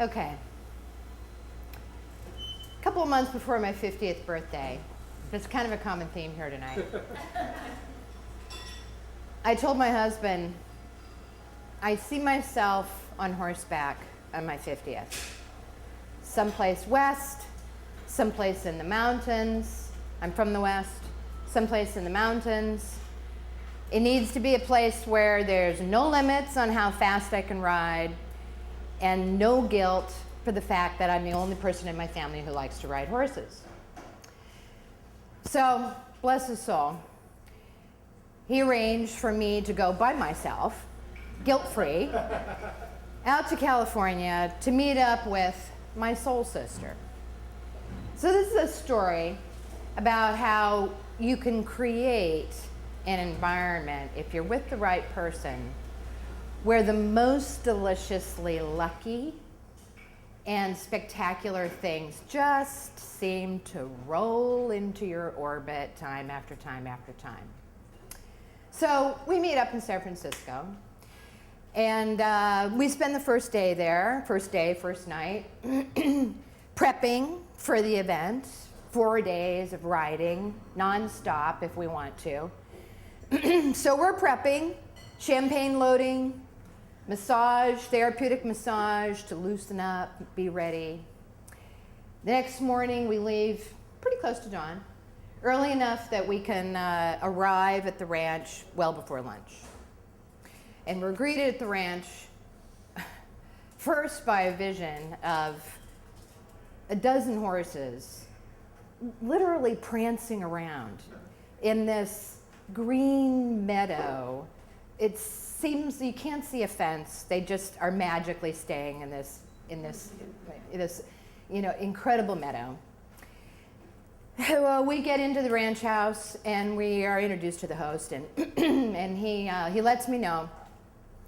Okay. A couple of months before my 50th birthday, that's kind of a common theme here tonight. I told my husband, I see myself on horseback on my 50th. Someplace west, someplace in the mountains. I'm from the west, someplace in the mountains. It needs to be a place where there's no limits on how fast I can ride and no guilt for the fact that I'm the only person in my family who likes to ride horses. So, bless his soul, he arranged for me to go by myself, guilt-free, out to California to meet up with my soul sister. So this is a story about how you can create an environment, if you're with the right person, where the most deliciously lucky and spectacular things just seem to roll into your orbit time after time after time. So we meet up in San Francisco, and we spend the first day there, first day, first night, prepping for the event, 4 days of riding, nonstop if we want to. So we're prepping, champagne loading, massage, therapeutic massage to loosen up, be ready. The next morning we leave pretty close to dawn, early enough that we can arrive at the ranch well before lunch. And we're greeted at the ranch first by a vision of a dozen horses literally prancing around in this green meadow. It seems you can't see a fence. They just are magically staying in this incredible meadow. Well, we get into the ranch house and we are introduced to the host, and and he lets me know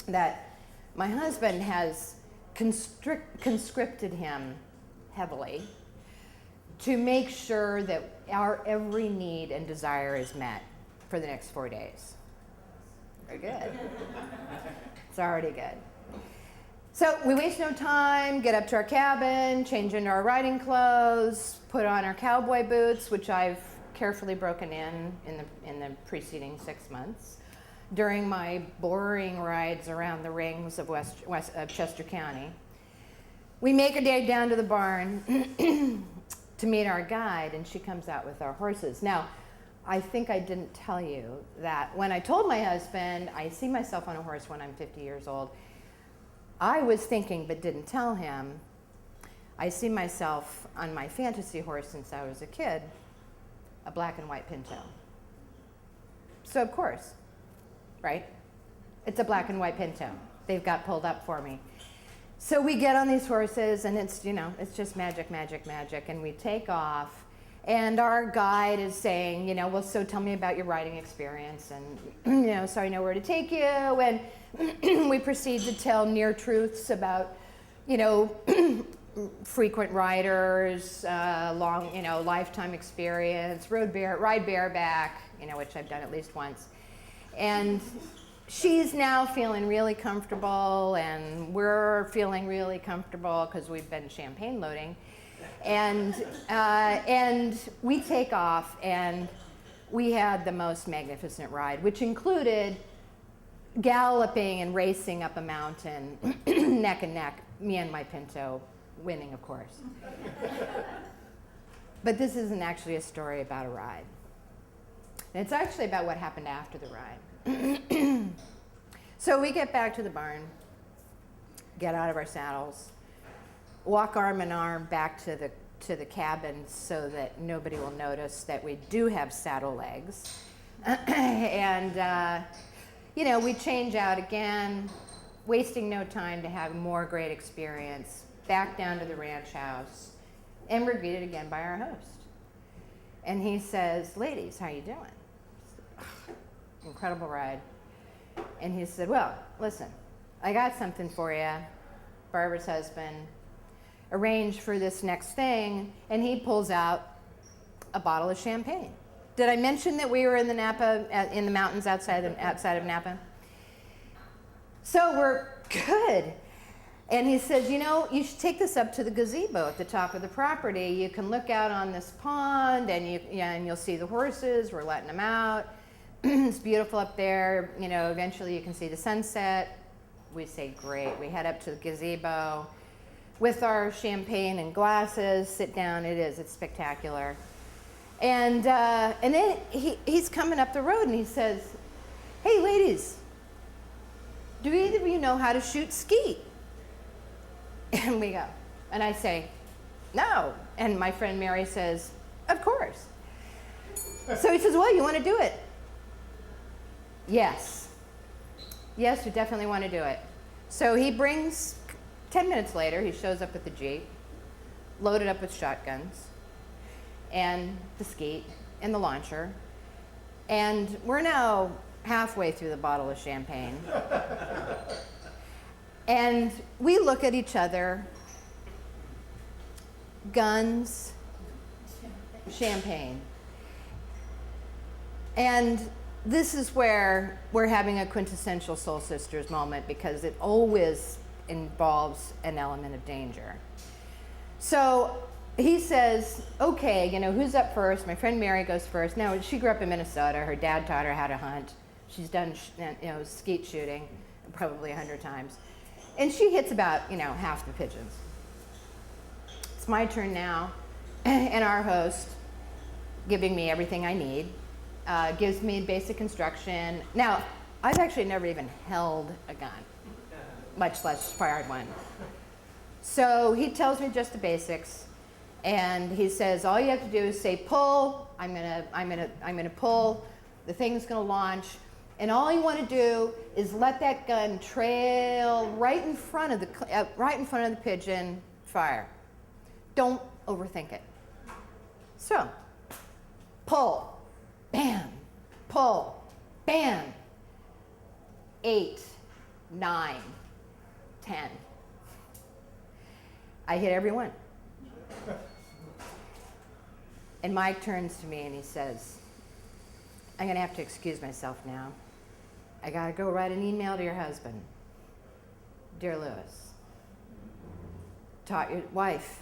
that my husband has conscripted him heavily to make sure that our every need and desire is met for the next 4 days. Very good. It's already good. So we waste no time, get up to our cabin, change into our riding clothes, put on our cowboy boots, which I've carefully broken in the preceding 6 months during my boring rides around the rings of of Chester County. We make a day down to the barn to meet our guide, and she comes out with our horses. Now, I think I didn't tell you that when I told my husband I see myself on a horse when I'm 50 years old, I was thinking, but didn't tell him, I see myself on my fantasy horse since I was a kid, a black and white pinto. So of course, right? It's a black and white pinto. They've got pulled up for me. So we get on these horses, and it's just magic, magic, magic, and we take off. And our guide is saying, well, so tell me about your riding experience, and so I know where to take you. And we proceed to tell near truths about, frequent riders, long, lifetime experience, ride bareback, which I've done at least once. And she's now feeling really comfortable, and we're feeling really comfortable because we've been champagne loading. And we take off, and we had the most magnificent ride, which included galloping and racing up a mountain, neck and neck, me and my pinto winning, of course. But this isn't actually a story about a ride. It's actually about what happened after the ride. So we get back to the barn, get out of our saddles, walk arm in arm back to the cabin so that nobody will notice that we do have saddle legs. And, we change out again, wasting no time to have more great experience, back down to the ranch house, and we're greeted again by our host. And he says, ladies, how you doing? Incredible ride. And he said, well, listen, I got something for you, Barbara's husband, arranged for this next thing, and he pulls out a bottle of champagne. Did I mention that we were in the Napa, in the mountains outside of Napa? So we're good. And he says, you know, you should take this up to the gazebo at the top of the property. You can look out on this pond, and and you'll see the horses. We're letting them out. It's beautiful up there. You know, eventually you can see the sunset. We say, great. We head up to the gazebo with our champagne and glasses. Sit down. It's spectacular. And then he's coming up the road, and he says, hey, ladies, do either of you know how to shoot skeet? And we go. And I say, no. And my friend Mary says, of course. So he says, well, you want to do it? Yes. Yes, we definitely want to do it. So he brings, 10 minutes later, he shows up with the Jeep, loaded up with shotguns, and the skeet, and the launcher. And we're now halfway through the bottle of champagne. And we look at each other, guns, champagne. And this is where we're having a quintessential Soul Sisters moment, because it always involves an element of danger. So he says, okay, you know, who's up first? My friend Mary goes first. Now, she grew up in Minnesota. Her dad taught her how to hunt. She's done, skeet shooting probably 100 times. And she hits about, half the pigeons. It's my turn now, and our host, giving me everything I need, gives me basic instruction. Now, I've actually never even held a gun, much less fired one. So he tells me just the basics, and he says, all you have to do is say pull. I'm gonna pull. The thing's gonna launch. And all you want to do is let that gun trail right in front of the pigeon. Fire. Don't overthink it. So, pull, bam, pull, bam. 8, 9, 10. I hit every one. And Mike turns to me and he says, I'm going to have to excuse myself now. I got to go write an email to your husband. Dear Lewis, taught your wife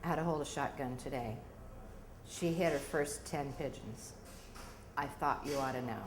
how to hold a shotgun today. She hit her first 10 pigeons. I thought you ought to know.